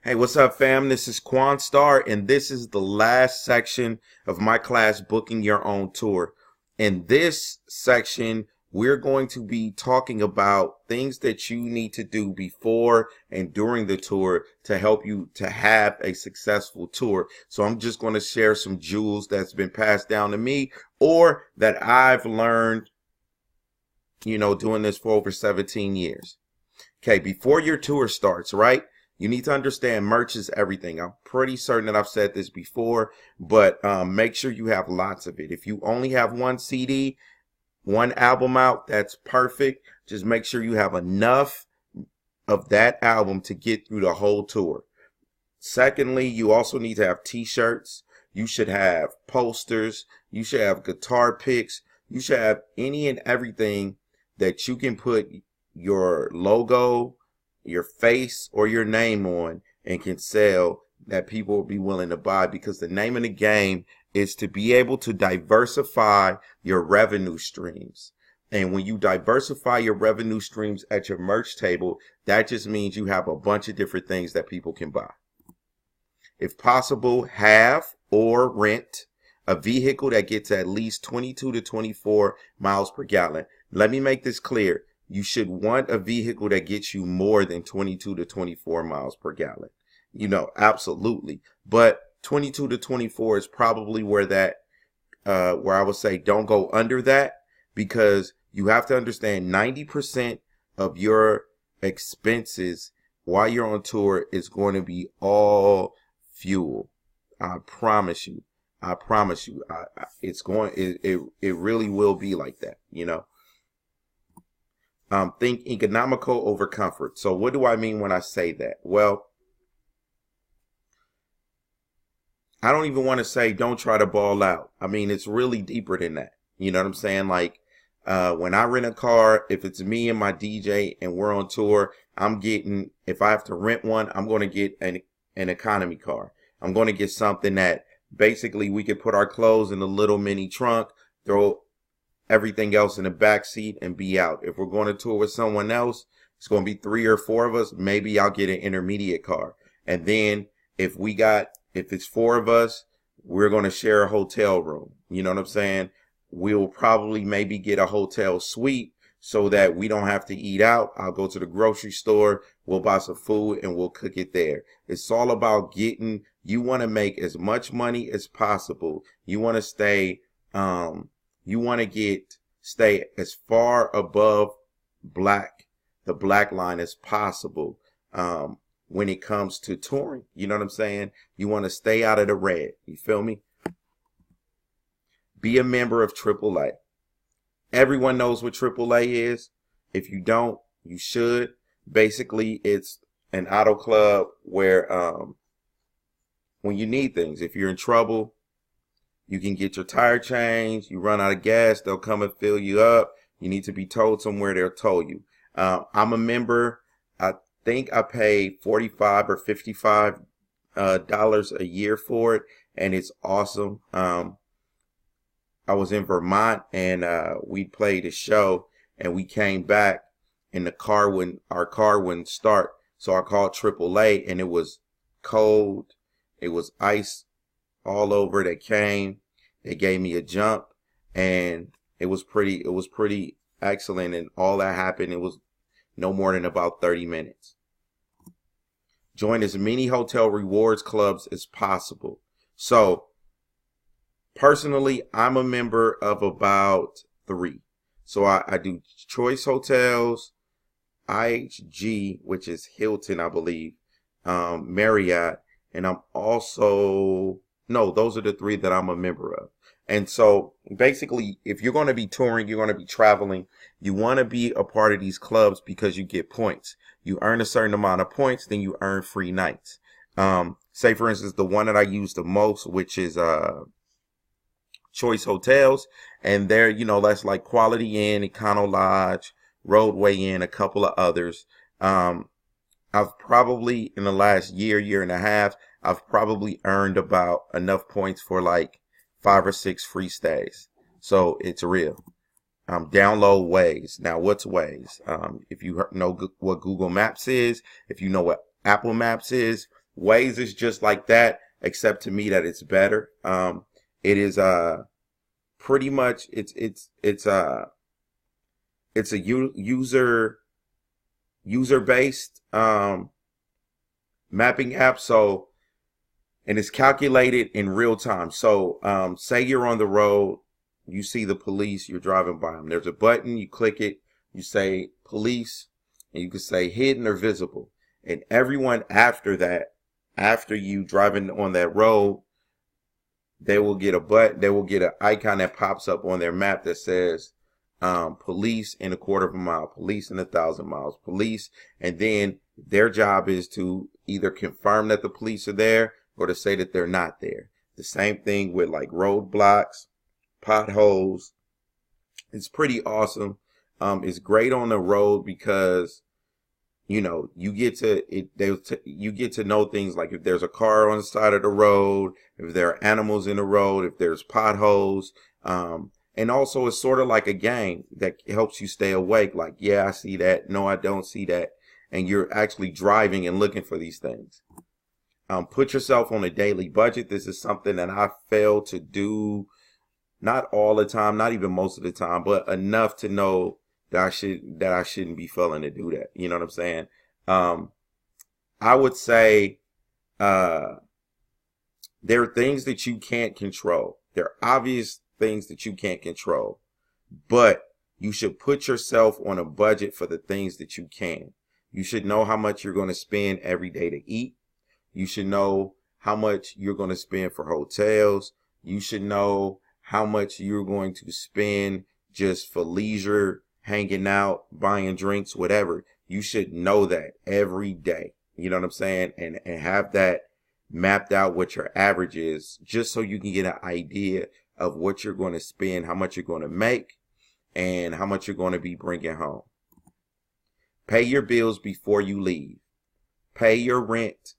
Hey, what's up, fam? This is Quanstar, and this is the last section of my class, Booking Your Own Tour. In this section, we're going to be talking about things that you need to do before and during the tour to help you to have a successful tour. So I'm just going to share some jewels that's been passed down to me or that I've learned, doing this for over 17 years. Okay, before your tour starts, right? You need to understand merch is everything. I'm pretty certain that I've said this before, but make sure you have lots of it. If you only have one CD, one album out, that's perfect. Just make sure you have enough of that album to get through the whole tour. Secondly, you also need to have t-shirts. You should have posters. You should have guitar picks. You should have any and everything that you can put your logo, your face, or your name on and can sell, that people will be willing to buy, because the name of the game is to be able to diversify your revenue streams. And when you diversify your revenue streams at your merch table, that just means you have a bunch of different things that people can buy. If possible, have or rent a vehicle that gets at least 22 to 24 miles per gallon. Let me make this clear. You should want a vehicle that gets you more than 22 to 24 miles per gallon. Absolutely. But 22 to 24 is probably where I would say don't go under that, because you have to understand 90% of your expenses while you're on tour is going to be all fuel. I promise you. It really will be like that, Think economical over comfort. So what do I mean when I say that? Well, I don't even want to say don't try to ball out. I mean, it's really deeper than that. You know what I'm saying? Like, when I rent a car, if it's me and my DJ and we're on tour, if I have to rent one, I'm going to get an economy car. I'm going to get something that basically we could put our clothes in a little mini trunk, throw everything else in the back seat, and be out. If we're going to tour with someone else, it's going to be 3 or 4 of us. Maybe I'll get an intermediate car. And then if it's 4 of us, we're going to share a hotel room. You know what I'm saying? We'll probably maybe get a hotel suite so that we don't have to eat out. I'll go to the grocery store, we'll buy some food, and we'll cook it there. It's all about you want to make as much money as possible. You want to stay as far above the black line as possible when it comes to touring. You know what I'm saying? You want to stay out of the red. You feel me? Be a member of AAA. Everyone knows what AAA is. If you don't, you should. Basically, it's an auto club where when you need things, if you're in trouble, you can get your tire changed. You run out of gas, they'll come and fill you up. You need to be towed somewhere, they'll tow you. I'm a member. I think I pay $45 or $55 a year for it, and it's awesome. I was in Vermont, and we played a show, and we came back, and our car wouldn't start. So I called AAA, and it was cold. It was ice all over. They gave me a jump, and it was pretty excellent. And all that happened, it was no more than about 30 minutes. Join as many hotel rewards clubs as possible. So personally, I'm a member of about 3. So I do Choice Hotels, IHG, which is Hilton, I believe, Marriott, and those are the 3 that I'm a member of. And so basically, if you're going to be touring, you're going to be traveling, you want to be a part of these clubs because you get points. You earn a certain amount of points, then you earn free nights. Say, for instance, the one that I use the most, which is Choice Hotels, and there, that's like Quality Inn, Econo Lodge, Roadway Inn, a couple of others. I've probably, in the last year and a half, I've probably earned about enough points for like 5 or 6 free stays. So it's real. Download Waze. Now, what's Waze? If you know what Google Maps is, if you know what Apple Maps is, Waze is just like that, except to me that it's better. It is pretty much it's a user based mapping app. So, and it's calculated in real time. So say you're on the road, you see the police, you're driving by them. There's a button, you click it, you say police, and you can say hidden or visible. And everyone after that, after you driving on that road, they will get an icon that pops up on their map that says police in a quarter of a mile, police in 1,000 miles, police. And then their job is to either confirm that the police are there or to say that they're not there. The same thing with like roadblocks, potholes. It's pretty awesome. It's great on the road because you get to know things like if there's a car on the side of the road, if there are animals in the road, if there's potholes. And also it's sort of like a game that helps you stay awake. Like, yeah, I see that. No, I don't see that. And you're actually driving and looking for these things. Put yourself on a daily budget. This is something that I fail to do, not all the time, not even most of the time, but enough to know that I shouldn't be failing to do that. You know what I'm saying? I would say there are things that you can't control. There are obvious things that you can't control, but you should put yourself on a budget for the things that you can. You should know how much you're going to spend every day to eat. You should know how much you're going to spend for hotels. You should know how much you're going to spend just for leisure, hanging out, buying drinks, whatever. You should know that every day. You know what I'm saying? And have that mapped out what your average is, just so you can get an idea of what you're going to spend, how much you're going to make, and how much you're going to be bringing home. Pay your bills before you leave. Pay your rent,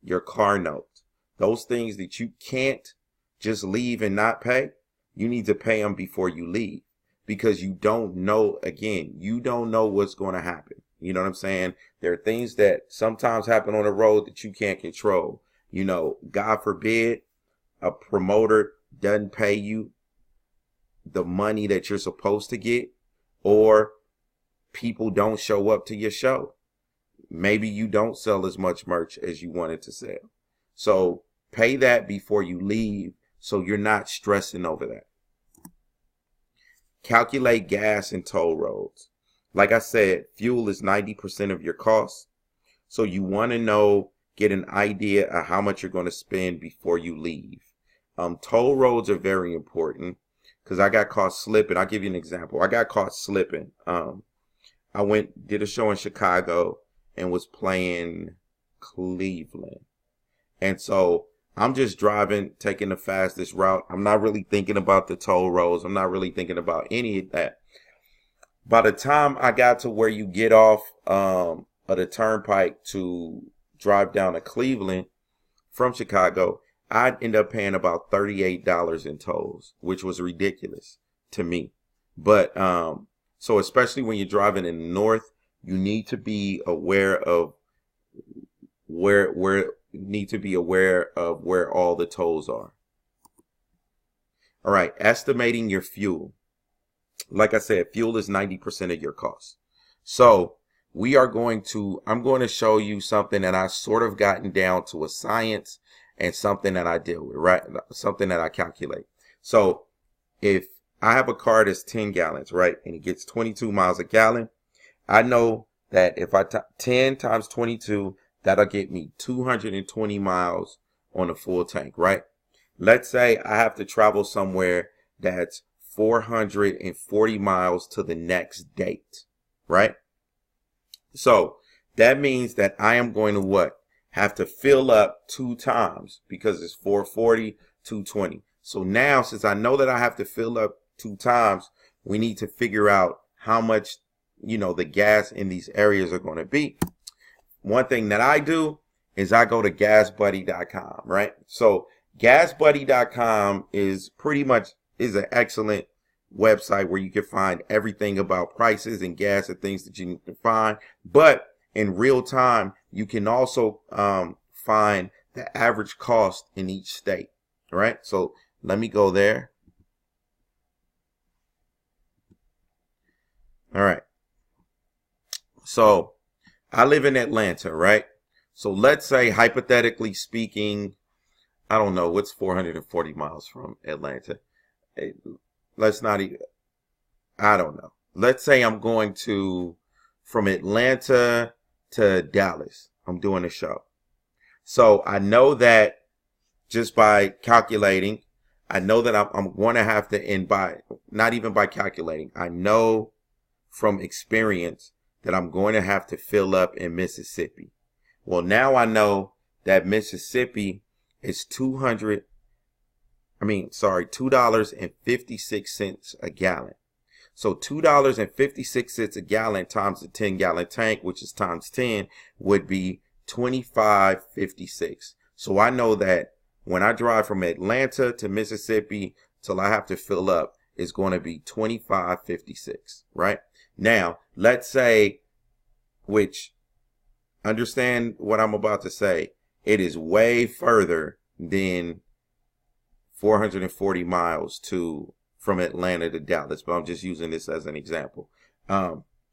your car note. Those things that you can't just leave and not pay, you need to pay them before you leave, because you don't know what's going to happen. You know what I'm saying? There are things that sometimes happen on the road that you can't control. God forbid a promoter doesn't pay you the money that you're supposed to get, or people don't show up to your show. Maybe you don't sell as much merch as you wanted to sell. So pay that before you leave, so you're not stressing over that. Calculate gas and toll roads. Like I said, fuel is 90% of your costs. So you want to get an idea of how much you're going to spend before you leave. Toll roads are very important, because I got caught slipping. I'll give you an example. I got caught slipping. I did a show in Chicago and was playing Cleveland. And so I'm just driving, taking the fastest route. I'm not really thinking about the toll roads. I'm not really thinking about any of that. By the time I got to where you get off of the turnpike to drive down to Cleveland from Chicago, I'd end up paying about $38 in tolls, which was ridiculous to me. But so especially when you're driving in the north, you need to be aware of where all the tolls are. All right, estimating your fuel. Like I said, fuel is 90% of your costs. So I'm going to show you something that I sort of gotten down to a science, and something that I deal with, right? Something that I calculate. So if I have a car that's 10 gallons, right, and it gets 22 miles a gallon, I know that if 10 times 22, that'll get me 220 miles on a full tank, right? Let's say I have to travel somewhere that's 440 miles to the next date, right? So that means that I am going to have to fill up 2 times, because it's 440, 220. So now, since I know that I have to fill up 2 times, we need to figure out how much, the gas in these areas are going to be. One thing that I do is I go to gasbuddy.com, right? So gasbuddy.com is an excellent website where you can find everything about prices and gas and things that you need to find. But in real time, you can also find the average cost in each state. All right, so let me go there. All right, so I live in Atlanta, right? So let's say, hypothetically speaking, I don't know what's 440 miles from Atlanta. Let's not even, I don't know. Let's say I'm going from Atlanta to Dallas. I'm doing a show. So I know that just by calculating, I know that I'm going to have to end by, not even by calculating, I know from experience that I'm going to have to fill up in Mississippi. Well, now I know that Mississippi is $2.56 a gallon. So $2.56 a gallon times the 10-gallon tank, which is times 10, would be $25.56. So I know that when I drive from Atlanta to Mississippi till I have to fill up, it's going to be $25.56, right? Now, let's say, which, understand what I'm about to say, it is way further than 440 miles from Atlanta to Dallas, but I'm just using this as an example.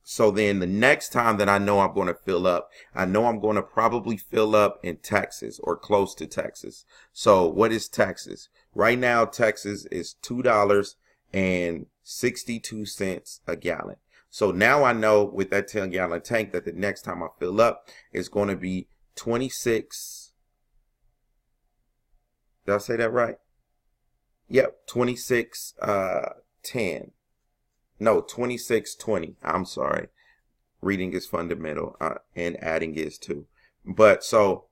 So then the next time that I know I'm going to fill up, I know I'm going to probably fill up in Texas or close to Texas. So what is Texas? Right now, Texas is $2.62 a gallon. So now I know with that 10-gallon tank that the next time I fill up, it's going to be 26. Did I say that right? Yep, 26.10. No, 26.20. I'm sorry. Reading is fundamental, and adding is too. But so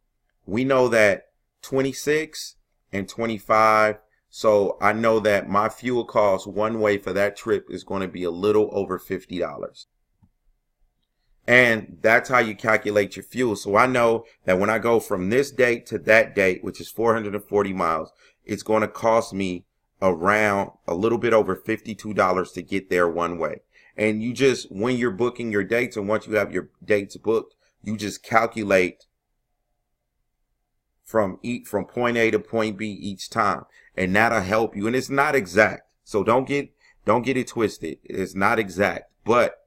we know that 26 and 25. So I know that my fuel cost one way for that trip is going to be a little over $50. And that's how you calculate your fuel. So I know that when I go from this date to that date, which is 440 miles, it's going to cost me around a little bit over $52 to get there one way. And you just, when you're booking your dates, and once you have your dates booked, you just calculate from point A to point B each time, and that'll help you. And it's not exact, so don't get it twisted. It's not exact, but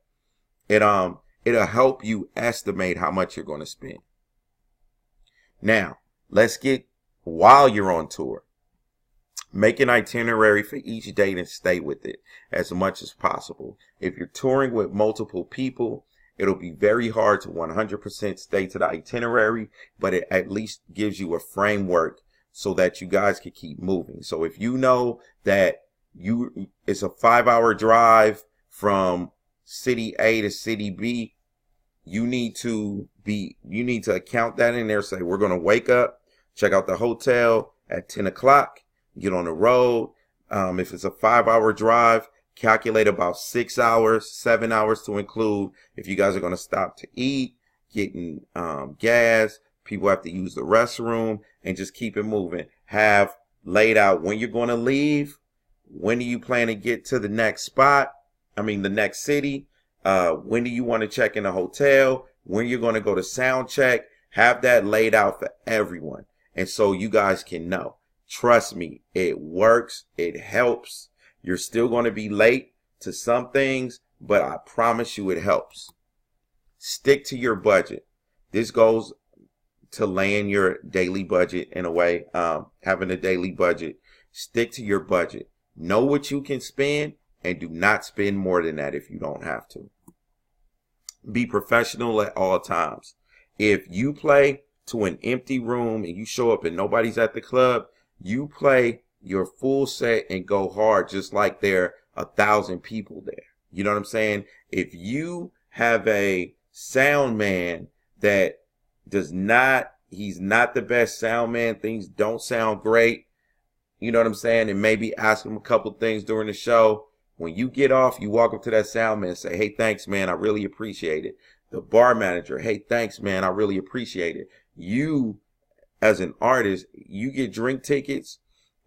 it'll help you estimate how much you're going to spend. Now, let's get, while you're on tour, make an itinerary for each date and stay with it as much as possible. If you're touring with multiple people, it'll be very hard to 100% stay to the itinerary, but it at least gives you a framework so that you guys can keep moving. So if you know that it's a 5-hour drive from city A to city B, you need to account that in there. Say, we're going to wake up, check out the hotel at 10 o'clock, get on the road. If it's a 5-hour drive, calculate about 6 hours, 7 hours to include if you guys are going to stop to eat, getting gas, people have to use the restroom, and just keep it moving. Have laid out when you're going to leave, when do you plan to get to the next spot, the next city, when do you want to check in the hotel, when you're going to go to sound check. Have that laid out for everyone, and so you guys can know. Trust me, it works, it helps. You're still going to be late to some things, but I promise you it helps. Stick to your budget. This goes to laying your daily budget in a way, having a daily budget. Stick to your budget. Know what you can spend, and do not spend more than that if you don't have to. Be professional at all times. If you play to an empty room and you show up and nobody's at the club, you play your full set and go hard, just like there are 1,000 people there. You know what I'm saying? If you have a sound man that he's not the best sound man, things don't sound great, you know what I'm saying? And maybe ask him a couple things during the show. When you get off, you walk up to that sound man and say, hey, thanks, man, I really appreciate it. The bar manager, hey, thanks, man, I really appreciate it. You, as an artist, you get drink tickets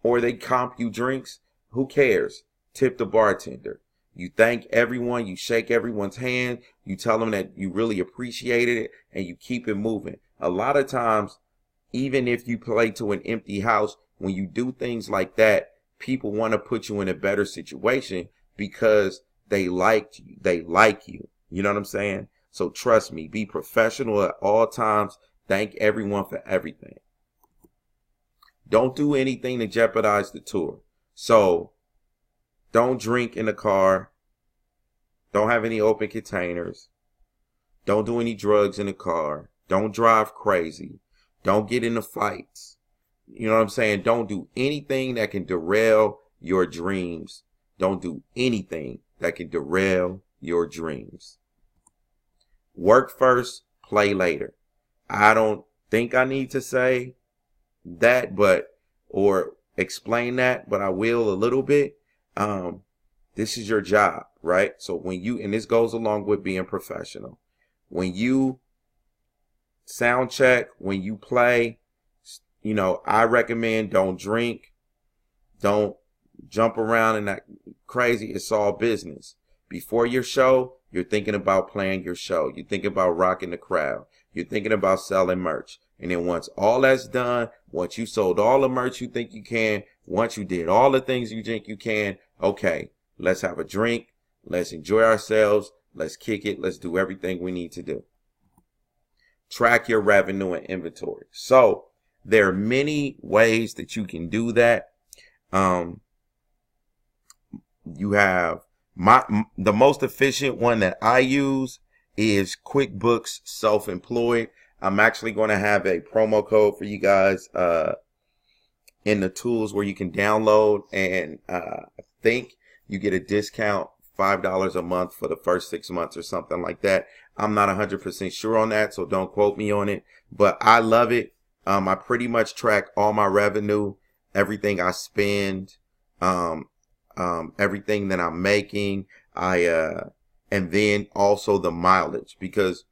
or they comp you drinks, who cares? Tip the bartender. You thank everyone, you shake everyone's hand, you tell them that you really appreciated it, and you keep it moving. A lot of times, even if you play to an empty house, when you do things like that, people want to put you in a better situation because they like you. You know what I'm saying? So trust me, be professional at all times. Thank everyone for everything. Don't do anything to jeopardize the tour. So don't drink in the car. Don't have any open containers. Don't do any drugs in the car. Don't drive crazy. Don't get into fights. You know what I'm saying? Don't do anything that can derail your dreams. Don't do anything that can derail your dreams. Work first, play later. I don't think I need to say that, or explain that, but I will a little bit. This is your job, right? So when you, and this goes along with being professional, when you sound check, when you play, I recommend don't drink, don't jump around and act crazy. It's all business. Before your show, you're thinking about playing your show. You're thinking about rocking the crowd. You're thinking about selling merch. And then once all that's done, once you sold all the merch you think you can, once you did all the things you think you can, okay, let's have a drink. Let's enjoy ourselves. Let's kick it. Let's do everything we need to do. Track your revenue and inventory. So there are many ways that you can do that. You have the most efficient one that I use is QuickBooks Self-Employed. I'm actually going to have a promo code for you guys in the tools where you can download, and I think you get a discount, $5 a month for the first 6 months or something like that. I'm not 100% sure on that, so don't quote me on it, but I love it. I pretty much track all my revenue, everything I spend, everything that I'm making. And then also the mileage, because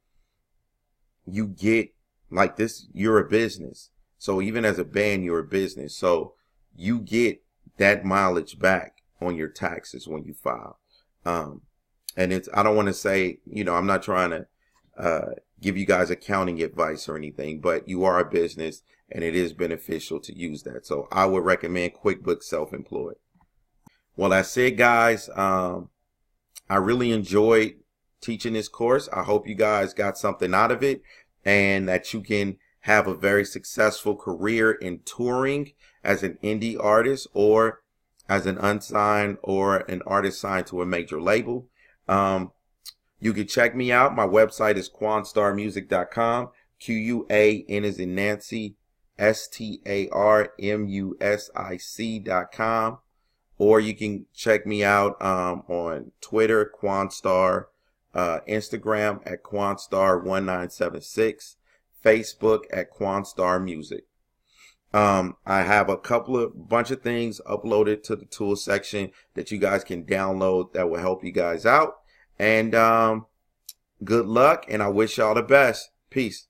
you get like this, you're a business. So even as a band, you're a business. So you get that mileage back on your taxes when you file. And I don't want to say, I'm not trying to give you guys accounting advice or anything, but you are a business and it is beneficial to use that. So I would recommend QuickBooks Self-Employed. Well, that's it, guys. I really enjoyed teaching this course. I hope you guys got something out of it and that you can have a very successful career in touring as an indie artist or as an unsigned or an artist signed to a major label. You can check me out. My website is quanstarmusic.com. Quan as in Nancy, STARMUSIC.com. Or you can check me out on Twitter, Quanstar, Instagram at Quanstar1976, Facebook at Quanstar Music. I have a bunch of things uploaded to the tool section that you guys can download that will help you guys out. And good luck, and I wish y'all the best. Peace.